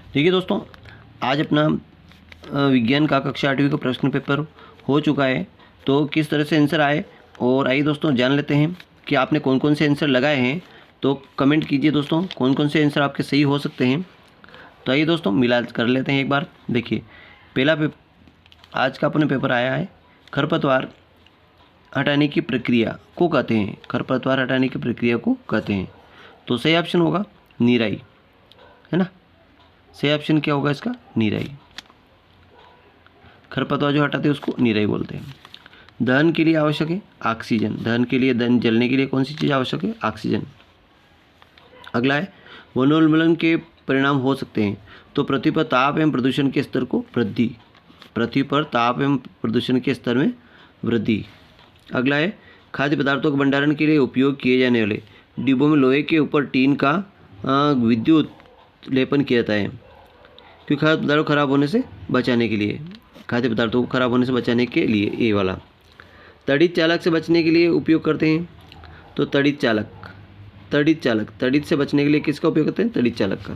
देखिए दोस्तों, आज अपना विज्ञान का कक्षा 8वीं का प्रश्न पेपर हो चुका है। तो किस तरह से आंसर आए, और आइए दोस्तों जान लेते हैं कि आपने कौन कौन से आंसर लगाए हैं। तो कमेंट कीजिए दोस्तों, कौन कौन से आंसर आपके सही हो सकते हैं। तो आइए दोस्तों मिला कर लेते हैं एक बार। देखिए, पहला आज का अपने पेपर आया है, खरपतवार हटाने की प्रक्रिया को कहते हैं। खरपतवार हटाने की प्रक्रिया को कहते हैं। तो सही ऑप्शन होगा निराई, है ना। सही ऑप्शन क्या होगा इसका? निराई। खरपतवार जो हटाते हैं उसको निराई बोलते हैं। दहन के लिए आवश्यक है ऑक्सीजन। दहन के लिए, दहन जलने के लिए कौन सी चीज़ आवश्यक है? ऑक्सीजन। अगला है वनोन्मूलन के परिणाम हो सकते हैं। तो पृथ्वी पर ताप एवं प्रदूषण के स्तर को वृद्धि। पृथ्वी पर ताप एवं प्रदूषण के स्तर में वृद्धि। अगला है खाद्य पदार्थों के भंडारण के लिए उपयोग किए जाने वाले डिब्बों में लोहे के ऊपर टीन का विद्युत लेपन किया जाता है, क्योंकि खाद्य पदार्थों को खराब होने से बचाने के लिए। खाद्य पदार्थों को खराब होने से बचाने के लिए ये वाला। तड़ित चालक से बचने के लिए उपयोग करते हैं। तो तड़ित से बचने के लिए किसका उपयोग करते हैं? तड़ित चालक का।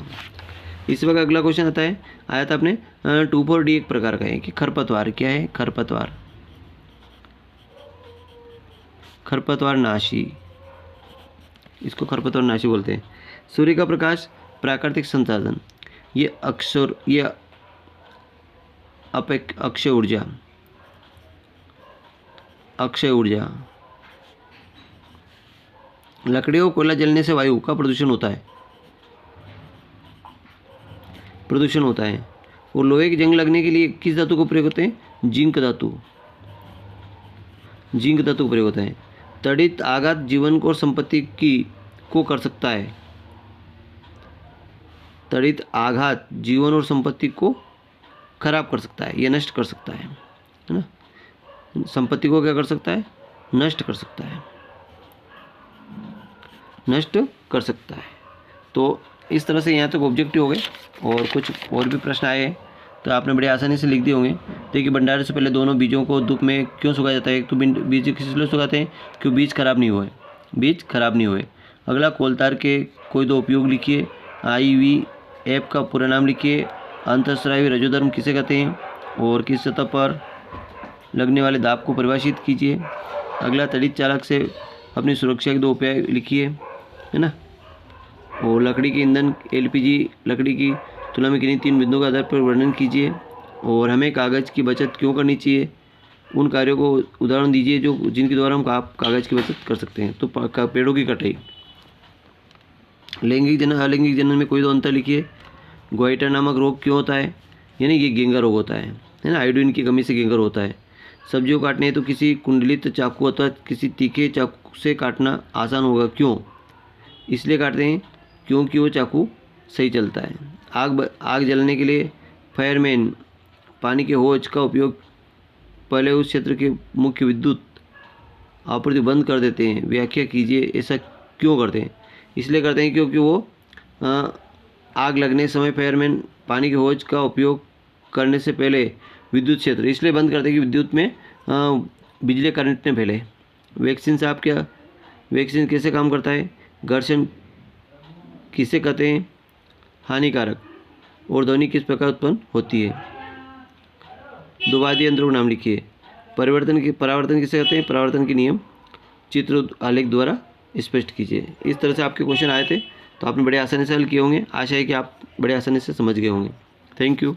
इस वक्त अगला क्वेश्चन आता है, आया था अपने 2,4-D एक प्रकार का है कि खरपतवार क्या है? खरपतवार नाशी, इसको खरपतवार नाशी बोलते हैं। सूर्य का प्रकाश प्राकृतिक संसाधन, ये अक्षय ऊर्जा। लकड़ी और कोयला जलने से वायु का प्रदूषण होता है। और लोहे की जंग लगने के लिए किस धातु को प्रयोग होते हैं? जिंक धातु का प्रयोग होता है। तड़ित आघात जीवन को और संपत्ति को कर सकता है। तड़ित आघात जीवन और संपत्ति को खराब कर सकता है, यह नष्ट कर सकता है ना। संपत्ति को क्या कर सकता है? नष्ट कर सकता है। तो इस तरह से यहाँ तक ऑब्जेक्टिव हो गए, और कुछ और भी प्रश्न आए हैं तो आपने बड़े आसानी से लिख दिए होंगे। देखिए, भंडारण से पहले दोनों बीजों को धूप में क्यों सुखाया जाता है? एक तो बीज किस लिए सुखाते हैं? क्यों? बीज खराब नहीं हुए। अगला, कोलतार के कोई दो उपयोग लिखिए। IVF का पूरा नाम लिखिए। अंतःस्रावी रजोधर्म किसे कहते हैं? और किस सतह पर लगने वाले दाब को परिभाषित कीजिए। अगला, तड़ित चालक से अपनी सुरक्षा के दो उपाय लिखिए, है ना। और लकड़ी के ईंधन LPG लकड़ी की तुलना में किन्हीं 3 बिंदुओं के आधार पर वर्णन कीजिए। और हमें कागज़ की बचत क्यों करनी चाहिए? उन कार्यों को उदाहरण दीजिए जिनके द्वारा हम कागज़ की बचत कर सकते हैं। तो पेड़ों की कटाई। लैंगिक जनन अलैंगिक जनन में कोई दो अंतर लिखिए। गोइटर नामक रोग क्यों होता है? यानी ये गेंगा रोग होता है ना। आयोडीन की कमी से गेंगा होता है। सब्जियों को काटने तो किसी कुंडलित चाकू अथवा किसी तीखे चाकू से काटना आसान होगा। क्यों? इसलिए काटते हैं क्योंकि वो चाकू सही चलता है। आग जलने के लिए फायरमैन पानी के होज का उपयोग पहले उस क्षेत्र के मुख्य विद्युत आपूर्ति बंद कर देते हैं। व्याख्या कीजिए, ऐसा क्यों करते हैं? इसलिए करते हैं क्योंकि वो आग लगने समय फायरमैन पानी के होज का उपयोग करने से पहले विद्युत क्षेत्र इसलिए बंद करते हैं कि विद्युत में बिजली करंट न फैले। वैक्सीन से आप क्या, वैक्सीन कैसे काम करता है? घर्षण किसे कहते हैं? हानिकारक। और ध्वनि किस प्रकार उत्पन्न होती है? द्विवादी यंत्रों का नाम लिखिए। परावर्तन किसे कहते हैं? परावर्तन के नियम चित्र आलेख द्वारा स्पष्ट कीजिए। इस तरह से आपके क्वेश्चन आए थे, तो आपने बड़े आसानी से हल किए होंगे। आशा है कि आप बड़े आसानी से समझ गए होंगे। Thank you.